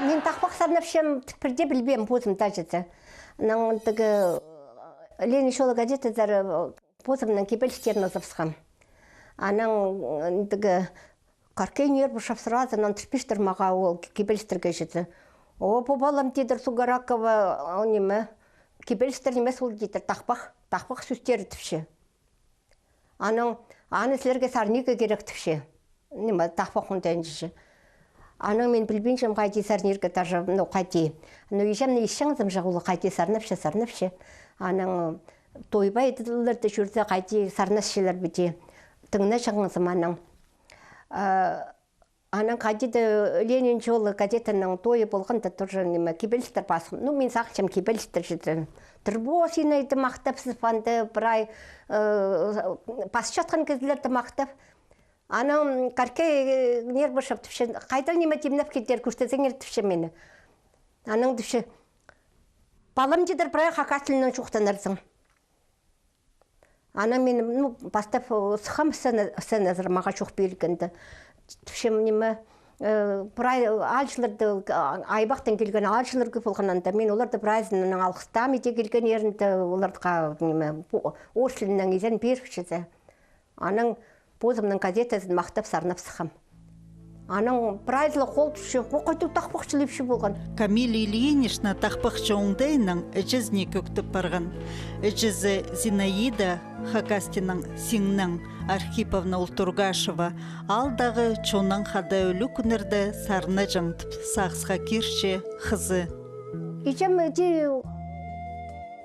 Мен тақпақ сарнапшым бірде білбем позым тажыды. Лени шола газетадар позымның кебелштерін азапсқам. Анаң каркейнер бұршап сразу нан тірпештір маға ол кебелштерге жеді. О, побалам дедір Сугаракова неме, кебелштер неме сол дедір тақпақ сөстері түпші. Аның аны сілерге сарниға керек түпші. Неме тақпақ ұндайын жіші. Аның мен білбеншім қайти сарнирға тажы, қайти. Ешем ешіңізім жағылы қайти сарнапшы. Аның тойбай еділерді жүрді қайти сарнасшылар біте. Тыңна шығыңызым аның. Аның қайдеді Ленин жолы газетінің тойы болғанда тұржы неме кебелістер басым. Мен сақшым кебелістер жеді. Тұрбо синайды мақтап сыпанды, бірай пас жатқан кездерді мақтап. Аның карке нер бұршап түпші, қайда неме темнап кетер көрсетсеңер түпші мені. Аның түпші, балым дедір бірай қақасылынан жоқтанарсың. Аның мені бастап сұқам сын азыр маға жоқ белгінді. Түпші неме бірай алшыларды, айбақтан келген алшыларға болғананда, мен оларды бірайзының алқыстам ете келген ерінді оларға орсылынан езен беріпшіді. Аның позымның газетасын мақтап сарнап сықам. Аның прайзлы қол түші, қойты тақпақшылы епші болған. Камилия Ильинична тақпақшы оңдайының әжізіне көктіп барған. Әжізі Зинаида Хакастиның сіңнің Архиповна Ултургашева алдағы чонның қада өлі күнірді сарны жаңтып сақсқа керші қызы. Ежем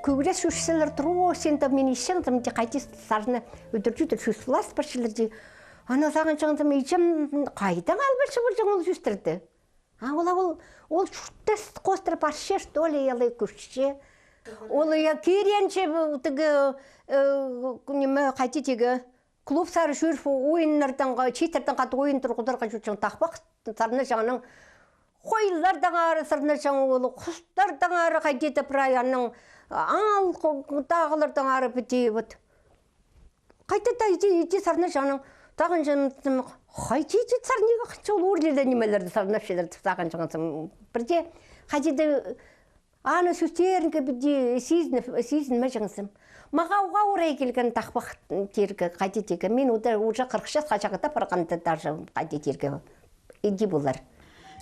көбірес үшселер тұру, сенді мен ешеңдім де қайты сарны өдіржүйдір шүсілас біршілерді. Ана саған жаңдым, ежем қайдан албашы бұл жаңыл жүстірді. Ол шүттес қостырып аршеш, долы елі күшше. Ол керенше қайты тегі клуб сары жүрфі ойынлардан, чейтерден қаты ойын тұрғыдарға жүрчің тақпақ сарны жаңының қойлардан ары сарны жаңыл, құстардан ары қайдеті прайанның ал тағылардан ары біте бұд. Қайта еде сарны жаңның тағын жаңым, қайта еде сарныға қанша ол өрлелі немелерді сарнап шелерді тағын жаңым. Бірде қайдеді аны сөстерінгі біде сезінме жаңысым. Мағауға орай келген тақпақ тергі қайдедегі. Мен ұжа 46 қажағыда парғанды даже қайдедегі еді болар.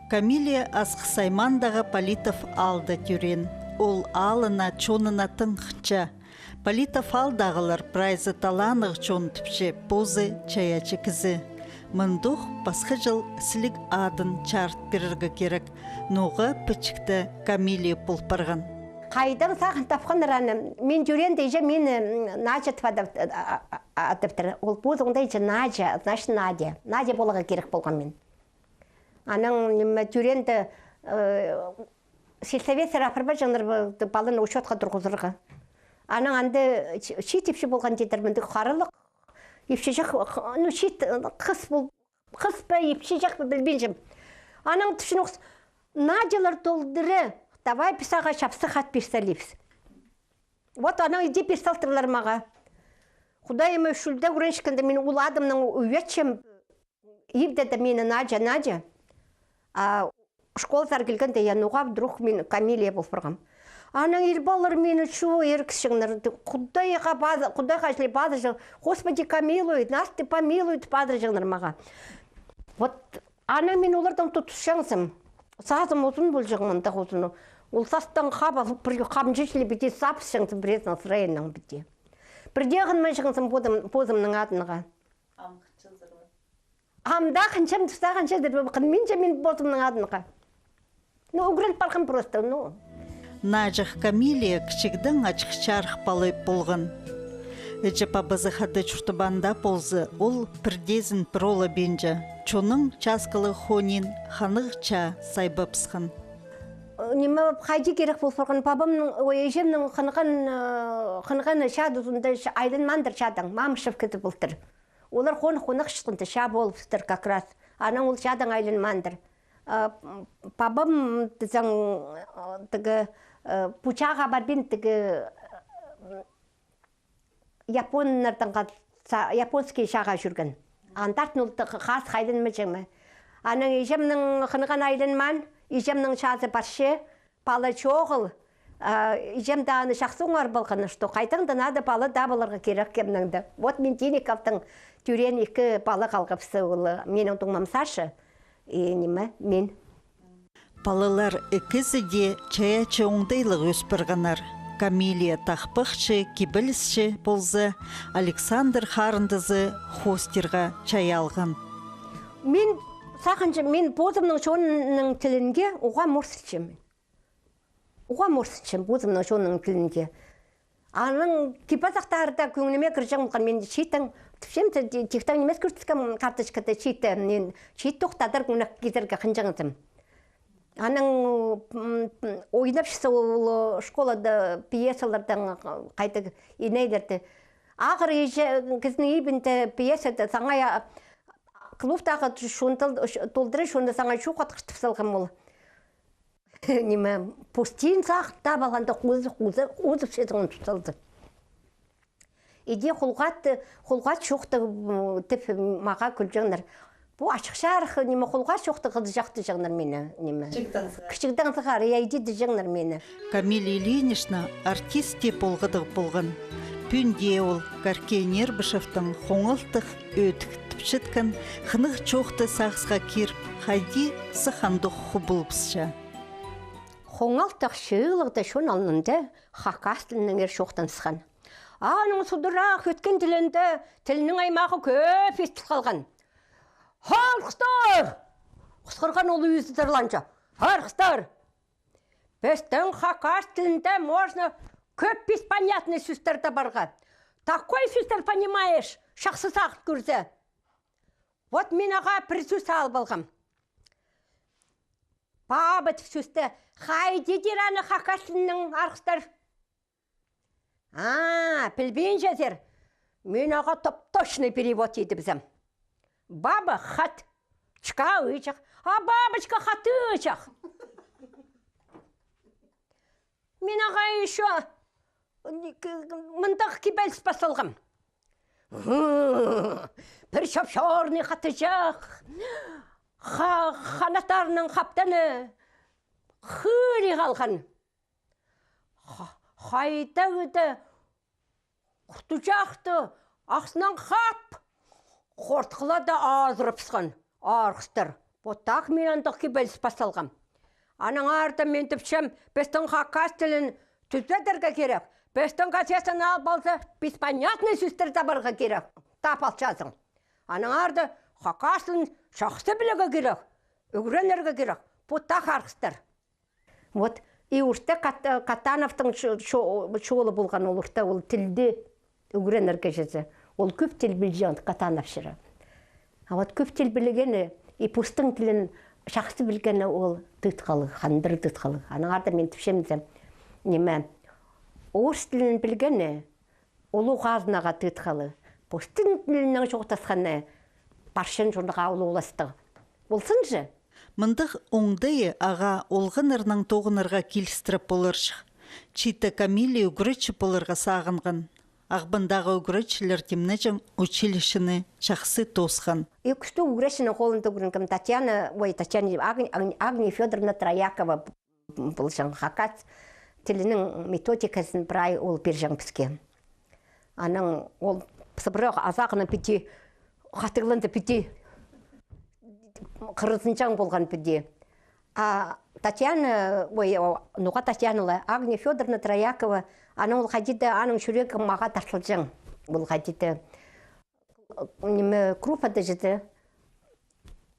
Камилия Асқысаймандағы Политов алды түрен. Ол алына чонына тыңқча. Политов алдағылар прайзы таланық чон түпше позы чаячы кізі. Мұндық басқы жыл сілік адын чарт беріргі керек. Ноғы пүчікті Камилия бұлпырған. Қайдан сағын тапқан раны, мен жүрен дейже мені Надя атыптыр. Ол позыңда ечі Надя, значит Надя. Надя болыға керек болған мен. Аның жүренді сельсовет сарапырба жаңыр балын учетқа тұрғызырға. Аның анды шет епші болған дедірмінді қарылық. Епші жақ, шет қыс ба епші жақ білбенжім. Аның түшін оқсы, Надялар толдыры, давай писаға шапсы хат персалипс. Вот аның иде персалтырлар маға. Құдайымы үшілді өреншікінді мен ол адамның өйетшім ебдеді мені Надя. Школ заргелгенде януға вдруг мен Камилия болып бұрғам. Аның елбалар мені шо еркішіңдер. Құдайға жілі бады жыл. Господи, камилует, нас ты помилует бады жылнар маға. Вот аның мен олардан тұтышаңсым. Сазым ұзын бұл жылғында ұзыны. Ол састан қабын жешілі біте сапсыңсым бірез настроенің біте. Бірдеғын мен шығынсым позымның адыныға. Амда қаншам тұстағанша дұрбы, қынменше мен позымның адыныға. Угрел парқым просто, Нажық Камилия кішігдің ачықчарық балып болған. Эчепа бізі қады чұртыбанда болзы, ол пірдезін пірола бенжі. Чоның часкалы хонин ханығча сайбапсқан. Неме қайды керек болып тұрған бабамның, ежемнің қынған шадызында айлын мандыр шадың, мамышып кетіп болтыр. Олар қонық шықынды ша болып тұр как раз. Аның ол шадың айлын мандыр. Бабам дызың пучаға барбен японский шаға жүрген. Антартын ұлты қас қайдын мүжіңі. Аның ежемнің қынған айлынман, ежемнің шазы баршы, палы чоғыл, ежемді аны шақсы оңар болғаны, что қайтыңды нады палы дабыларға керек кемніңді. Вот мен Тениковтың түрен екі палы қалғыпсы олы, менің тұңмамсашы, мен. Палылар ikisi de çaya оңдайлық өспірғанар. Камилия тақпықшы, кебілісші болзы, Александр Харындызы хостерға чай алған. Мен сақыншы, мен бозымның шонының тілінге оға мұрсычым. Бозымның шонының тілінге. Аның кипасақтарда көңіліме кіржің болған, мен шейтің, түпшем тектің немес көртіскен карточкада шейті, шейт тоқтадыр күнақ кезерге қынжыңызым. Аның ойнапшысы ол школада пьесалардан қайтық енейлерді. Ағыр кізінің ебінді пьесады саңай клубтағы толдыры шонда саңай шу қатқыштып салған ол. Пустин сақта балғанда қузып шетіңін тұталды. Иде құлғат шоқты тіп маға күлжіңдер. Бұл ашықшар құлға шоқты қылды жақты жағнар мені. Кішіктен сығар, яйдеді жағнар мені. Камилия Ильинична артист деп болғыдық болған. Пүнде ол Карке Нербышевтың қоңылтық өтік түпшіткен, қынық чоқты сағысқа керіп, қайди сықандық құбылыпсша. Қоңылтық шығылықты шон алынында қақас тілінің шоқтан сыған. Аның сұдырақ өткен тілінің аймағы көп естіл қалған. Харқыстар! Құсқырған ол үйізді тұрланша. Харқыстар! Бестің хакас тілінде можно көп беспонятный сөздерді барға. Такой сөздер понимаешь, шақсы сағыт көрді. Вот мен аға присус алып алғам. Бабыт сөзді, қайды дераны хакас тілінің арқыстар. Білбейін жазер. Мен аға топ-точный перевод еді бізім. Баба хат, чка ычах, а бабочка хаты ычах. Мен аға еще мындақ кебелс басылғым. Бір шапшорный хаты жақ, қанаттарының қаптаны қыри қалған. Қайта өті, құты жақты, ақсынан қап. Қортқыла да азырыпсқан, арқыстыр. Боттақ мен андық кебеліс басалғам. Аның арда мен түпшем, бестің хакас тілін түздедірге керек. Бестің газетін алып алса, беспонятный сөздер табарға керек. Тапал жазың. Аның арда хакас тілін шақсы біліге керек. Үгіренерге керек. Боттақ арқыстыр. Вот, и ұрста Катановтың шоғылы болған ол ұрста, ол тілді үгіренерге жезі. Ол көп тіл білген Катанов шыры. А вот көп тіл білгені, и пустың тілін шақсы білгені ол тұтқалы, қандыр тұтқалы. Аның арда мен түпшемдім. Орыс тілін білгені, ол ғазынаға тұтқалы. Пустың тілінің жоқтасқаны, баршын жұрныға олы оласты. Болсын жы? Мындық оңдайы аға олғынырның тоғынырға келістіріп болыршық. Чита Камилия үгірітші болырға сағынған. Ағбындағы үгірітшілер темнежің училищыны жақсы тосқан. Күшті үгірішінің қолында көрінкім Татьяна Агния Федоровна Троякова бұл жаң хакат тілінің методикасын бірай ол бер жаң бізге. Аның ол сыбырақ азағының піте, қатырланды піте, қырызынчаң болған піте. Татьяна Агния Федоровна Троякова аның ол қадиді, аның жүрегі маға тартылжың. Бұл қадиді крупада жеді.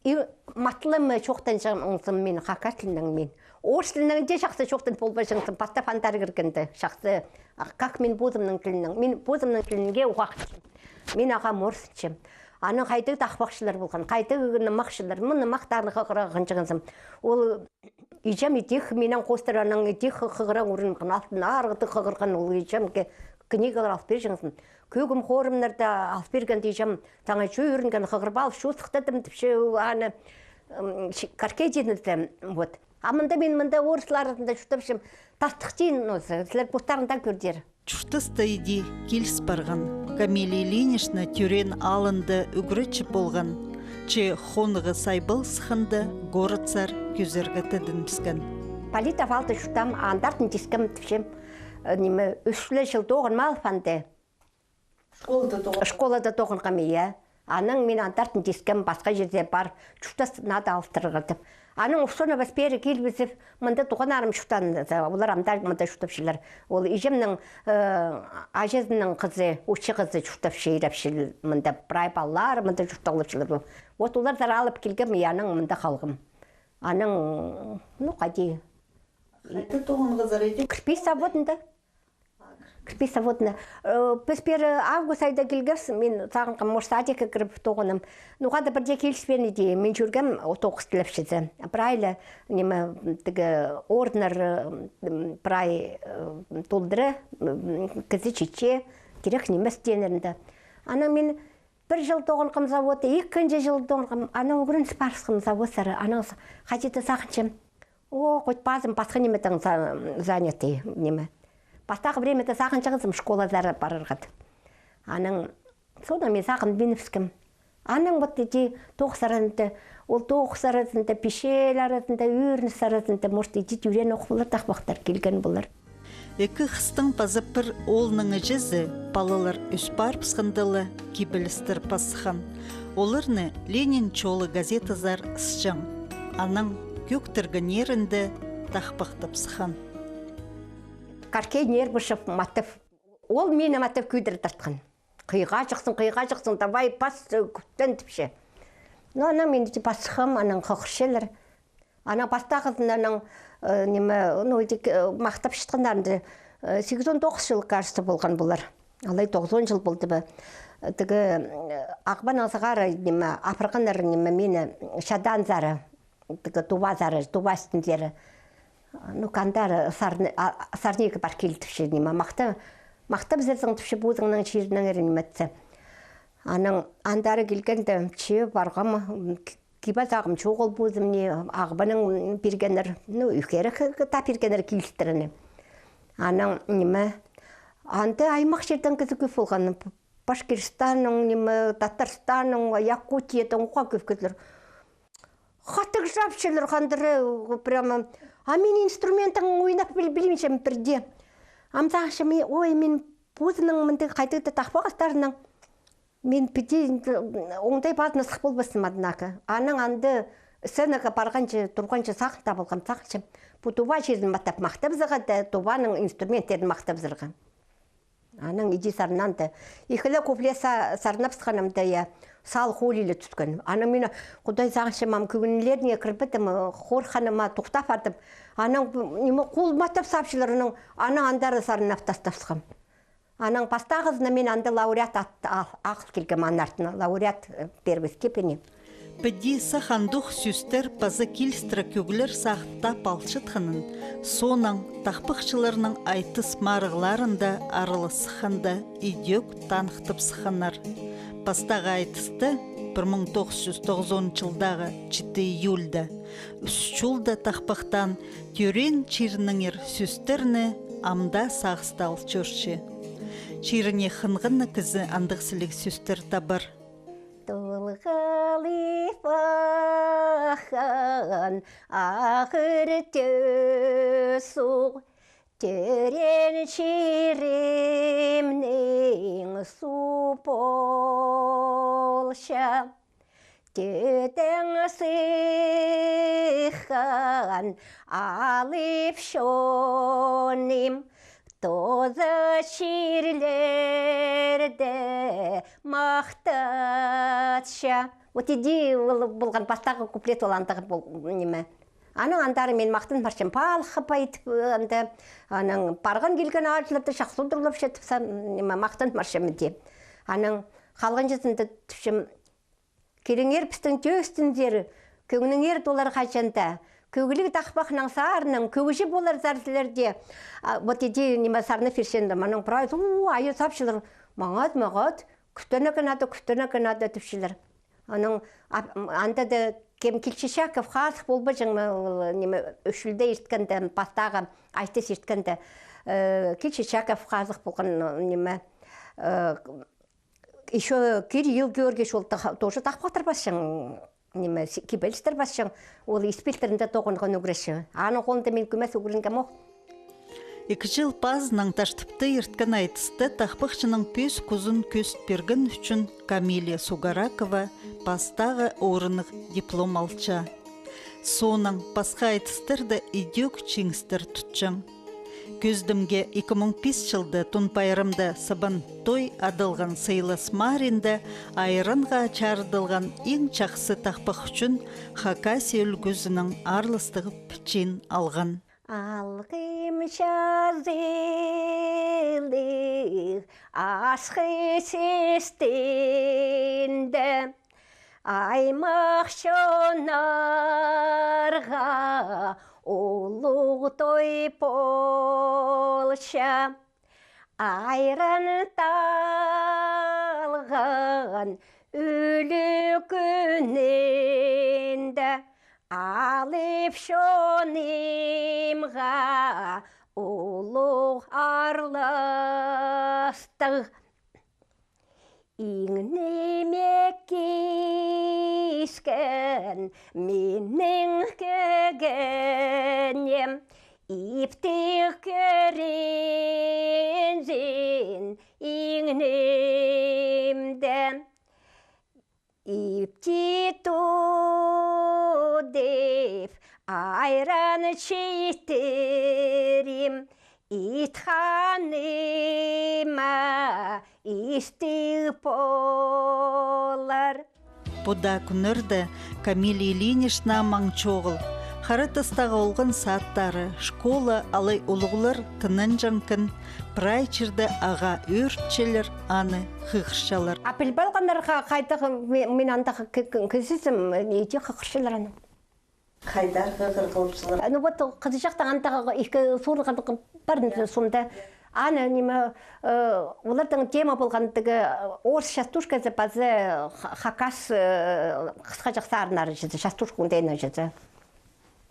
И матлымы шоқтан жаңсым мен, хакас тілінің мен. Орыс тілінің де шақсы шоқтан болбай жаңсым, паста фантар кіргінді. Шақсы, как мен бозымның тілінің. Мен бозымның тілінге уақытшым. Мен аға морсыншым. Аның қайды тақпақшылар болған, қайды нымақшылар, мұны мақтарлы қығырағын жаңсым. Ол ижам етек, менен қостыраның етек қығыран ұрынған, алтын арғыты қығырған ол ижам книгалар алып бер жаңсын. Көгім қорымнарда алып бергенде ижам таңа жөй үрінген қығырбал, шу сықтадым тіпше аны каркединізді. Амында мен мұнда орысларында жұтапшым тастық дейін осы, сілер бұстарында көрдер. Чүштісті еді келіс барған. Камилия Ильинична тюрен алынды үгречі болған. Че хонығы сайбыл сықынды горыцар күзіргі дінбіскен. Политов алты шутам, андартын тискім тіпшем, неме, үшлі жыл тоғын мал фанды. Школада тоғын қамия. Аның мен андартын тискім басқа жерде бар, шутас нады алыстырғырдып. Аның ұқсона баспері келбізіп, мұнда туған арым шутан, олар амдар мұнда шутапшылар. Ол ежемнің ажезінің қызы, ұшчы қызы шутапшылар, мұнда бірай балалар, мұнда шуталыпшылар. Вот олар зар алып келгім, аның мұнда қалғым. Аның, қади. Қайты тоғын қызар еді? Кірпей саводында. Кірпей саводында. Пөспері август айда келгіз, мен сағынқым мұрсадекі кіріп тоғыным. Нұғада бірде келіспен еді, мен жүргім тоғыз тіліпшізі. Бірайлы, орднар бірай толдыры, кізі чече, керек немес денерінде. Ана мен бір жыл тоғынқым заводы, екінші жыл тоғынқым, ана өгірін спарсқым заводсары, ана қажеті сақыншым. Хоть базым басқа неметін заняты неме. Бастағы времеті сақыншығызым школазары барырғады. Аның, содан мен сақын беніпскім. Аның бұт деде тоғыз арасында, ол тоғыз арасында, пешел арасында, үйірніс арасында, может, деде үйрен оқылар тақпақтар келген болар. Екі қыстың пазыпыр олының жезі, балалар үс бар пысқындылы кебілістір пасыхан. Оларны Ленин чолы газетазар сжың. Аның көктіргін ерінді тақпақтып сыхан. Каркей нербышып матып. Ол мені матып күйдір тартқан. Қиға жықсын, давай пас күттен тіпше. Но ана мен де пасықым, аның қоқыршелер. Ана пастағызын аның мақтап шытқандарында 8-9 жыл қарсы болған болар. Алай 9 жыл болды ба. Ақбан азығары апырғандар мені шадан зары, туба зары, туба үстіндері. Кандары сарнегі бар келтіпші, мақта біздердің түпші бұзыңның шерінің әрінметті. Аның андары келгенді че барғам, киба зағым чоғыл бұзым не, ағыбаның бергенер, үйкері та бергенер келістіріні. Аның неме, анды аймақ жердің кізі көп болған, Башкирстанның, Татарстанның, Якутияның оға көп көзілер. Хаттық жапшылыр қандыры прямо. А мен инструментің ойнап білмейшім бірде. Амсағышым, мен бұзының мұнды қайтықты тақпағыстарының. Мен біде оңдай базына сық болбасын мадынакі. Аның анды сәнігі барғаншы, тұрғаншы сақын табылған сақыншы. Бұл туба жерін мақтап мақтап зығады, тубаның инструменттерін мақтап зырған. Аның иди сарнанды. Екілі көпле сарнап сықанымды сал холилі түткен. Аның мені құдай сағыншымам көгінлеріне кірбітім, қорқаныма тұқтап артып. Аның қол матап сапшыларының аның андары сарнап тастапсықым. Аның пастағызына мен анды лауреат ақыл келгім анартына. Лауреат первой степени. Пәді сақандық сүстер пазы келістірі көгілер сақытта палшытқанын, сонан тақпықшыларының айтыс марығларында арылы сықында идек танықтып сықанар. Пастағы айтысты 1990 жылдағы 7 июльда үсчулда тақпықтан түрен чирныңер сүстерні амда сағыстал чөрші. Чиріне қынғынны кізі андықсілік сүстер табыр. Тұлғалы бақан ақыр төсу, түрен шеремнің су болша, төтің сықан алып шоним, тозы шерлерді мақтатша. Вот иди болған бастағы куплет оландығы неме. Аның андары мен мақтын баршым палқып айтып, аның барған келген аршылыпты шақсудырлып шетіпса мақтын баршым де. Аның қалған жесінді түшім кереңер пістің төстіндері, көгінің долар қачында. Көгілік тақпақның сарының, көгіші болар зәрсілерде. Вот иди неме сарны фершенді, маның прайыз, айы сапшылыр. Мағад, күттіні кінады түпшілер. Аның андады кем келшешаков қасық болбы жаңы үшілді ерткенді, бастағы айтыс ерткенді. Келшешаков қасық болған неме еще Кирилл Георгиевич ол тоже тақпақтар басшың, неме кибелістер басшың, ол испилтерінде тоғынған үгіреші. Аның қолында мен көмес үгірінге моқ. 2 жыл пазының таштыпты ерткен айтысты тақпықшының пөз күзін көст берген үшін Камилия Сугаракова пастағы орынық диплом алча. Соның пасқа айтыстырды идеок чиңстер тұтчың. Көздімге 2005 жылды тұн пайрымда сабан той адылған Сейлас Маринді айрынға чардылған ең чақсы тақпық үшін Хакасия үлгізінің арлыстығы пічин алған. Алғым жазылық асқы сестенді аймақ шонарға ұлық той полша айран талған үлі күненді алып шонимға ұлық арластық Иңнемек кешкен менің көгенем, иптік көренжен иңнемден. Ипти ту деп айран читерем, итханыма исті болар. Бұда күнірді Камилия Ильинична маңчоғыл. Харытыстағы олғын саттары, школа алай ұлығылар кінін жанкін, прайчырды аға өртчелер аны қықыршалар. Апел балғандарға қайтығы мен андағы күзізім ете қықыршалар аны. Қайдар қықырғылшылар? Вот қызы жақтан андағы екі сұрғандығы барын сонда. Аны неме олардың тема болғандығы орыс шастушкасы базы хакас қысқа жақсарынары жеді, шастушкундайына жеді.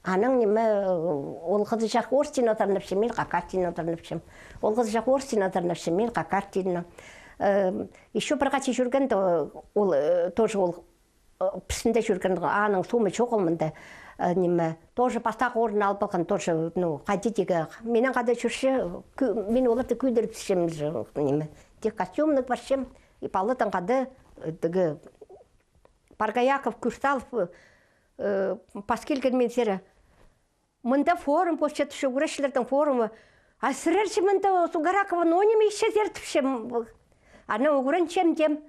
Аның неме ол қызы жақ орыс тен отарынып мен хакас тен отарынып ол қызы жақ орыс тен отарынып мен хакас тен. Еще бір қачы жүргенді ол тоже ол пісінде жүргенді аның сумы жоқ олмынды. Неме тоже пастақ орын алып алған тоже қадетегі менен қада жүрші мен оларды көйдіріп түсеміз неме тек костюмный баршым и палытан қады дігі Паргаяков Курсалов паскелген мен сері мында форум почтатышы өрешілердің форумы а сірерші мында Сугаракова нонеме еще зертіпшім ана өгіреншем дем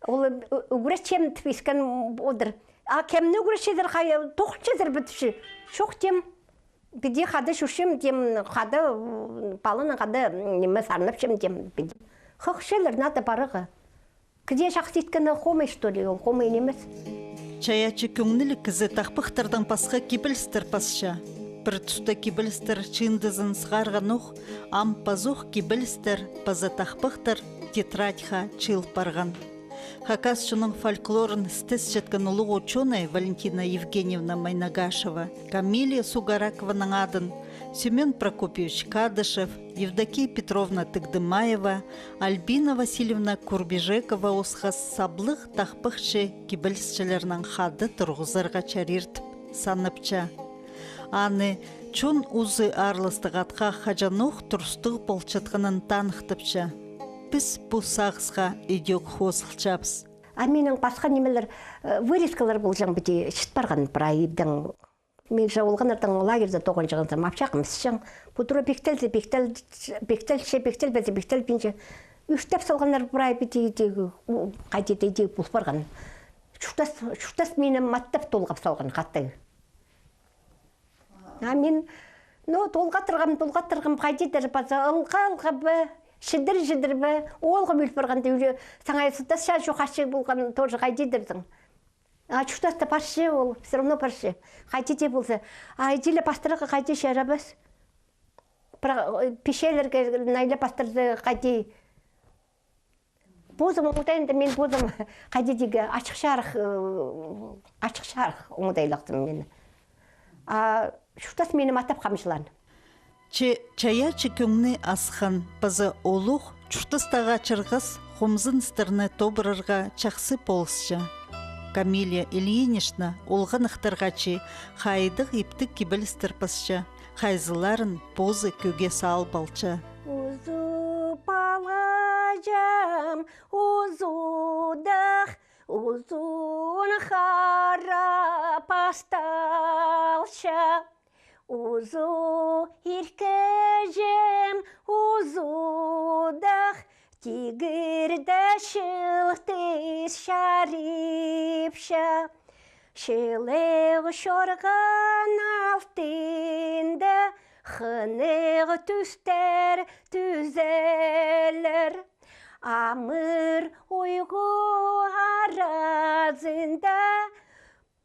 ол өгірешем тіпескен одыр. А кемні көршедер қай тоқчедер бітіші. Шоқ дем, біде қады шүшім дем, қады балының қады неме сарнапшым дем. Қықшелер нады барығы. Кіде жақсы еткені қомай штори, ол қомай немес. Чаячы көңнілі кізі тақпықтырдан пасқа кебілістір пасша. Бір тұста кебілістір чындызын сғарған оқ, ам пазуқ кебілістір паза тақпықтыр тетрадьха чыл барған. Хакасшының фольклорын стес жеткен ұлық ученый Валентина Евгеньевна Майнагашева, Камилия Сугаракованың адын, Семен Прокопьевич Кадышев, Евдокия Петровна Тыгдымаева, Альбина Васильевна Курбежекова осқас саблық тақпықшы кебілісшілерінің хады тұрғызарға чарертіп саныпча. Аны чон ұзы арлыстығатқа хажануқ тұрстығы болчатқанын танықтыпча. Біз бұл сағызға идек хосылчапыз. Менің басқа немелер вырезкалар бұл жаң біте шыт барған бір айыпдың. Мен жауылғанырдың лагерді тоғын жағындар мапшақымыз жаң. Бұдыра бектелді, бектел бенже. Үштеп салғандар бір ай біте қайтеті идек бұл барған. Шуқтас мені маттап толғап салған қаттығы. Мен толғаттырғым қайтетер база ылға бі. Шыдыр бі, олғы бөліп барғанда үлі саңайсызда шашу қашы болған тоже қайтедірдің. Чуштасты паршы ол, все равно паршы. Қайтеде болса, айдейлі пастырығы қайте шәрабыз. Пешелерге найлы пастырды қайте. Бозым оңдайында мен бозым қайтедегі ашық шарық оңдайлықтым мені. Чуштас мені матап қамшылан. Чаячы көңні асқан пазы олуқ Чуртыстаға чырғыз хомзын стырны тобырырға чақсы полысча. Камилия Ильинична олған ықтырғачы хайдық иптік кебіл стырпысча. Хайзыларын позы көге сал балча. Узу балажам, узудық, узун хара пасталша. Узу иркежем, узудық, тигірді шылтыз шарипша. Шелег шорған алтынды, хынег түстер түзелер. Амыр ойғы аразында,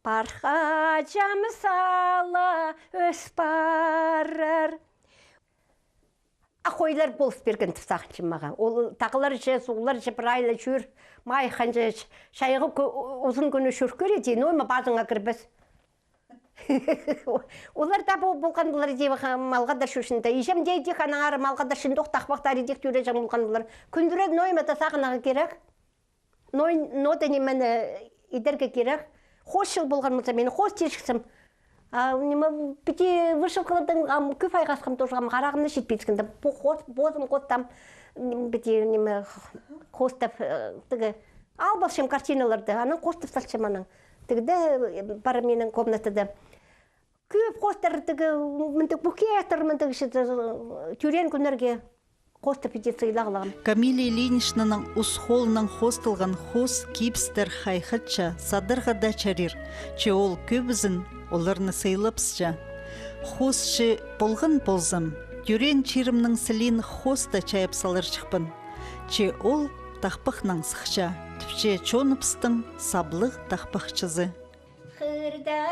парха жамсала өс барыр. Ақойлар болыс берген тұсақыншы маға. Ол тағылар же, суғылар же бір айлы жүр. Май қанжа шайғы ұзын күні жүр көреді, нойма базыңа кірбіз. Олар да болған бұлар дейбі малға да жүршінді. Ежем дейді қанағары малға да шындық тақпақтар едек жүре жам болған бұлар. Күндірі нойма да сағынаға керек. Нода немені идерге керек. Хош жыл болған мұлса, мені хош тешкісім. Бите вышылқылардың көп айғасқым тұрғам қарағымды жетпейдікінді. Бозым қоттам, бите қостап, албалшым картиналарды, анын қостап салшым анын. Тігді бары менің комнатыда. Көп қостар букеттер, түрен күнерге қостап ете сыйлағылағым. Камилия Ильиничнаның ұсқолының хостылған хос кипстер хайхатча садырға да чарир, че ол көбізін оларны сыйлапсча. Хосшы болғын болзым, түрен чирімнің сілін хоста чайып салыр шықпын, че ол тақпықның сықча, түпче чоныпстың саблық тақпықчызы. Қырда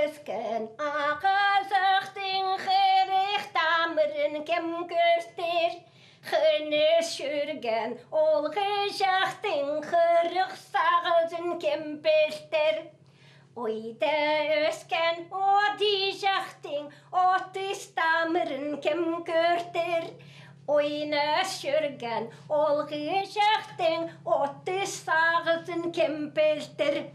өскен ақазықтың қырық тамырын кем көрстер, Хыныс жүрген олғы жақтың қырық сағызын кемпелтер. Ойда өскен оди жақтың отыз тамырын кем көртер. Ойнас жүрген олғы жақтың отыз сағызын кемпелтер.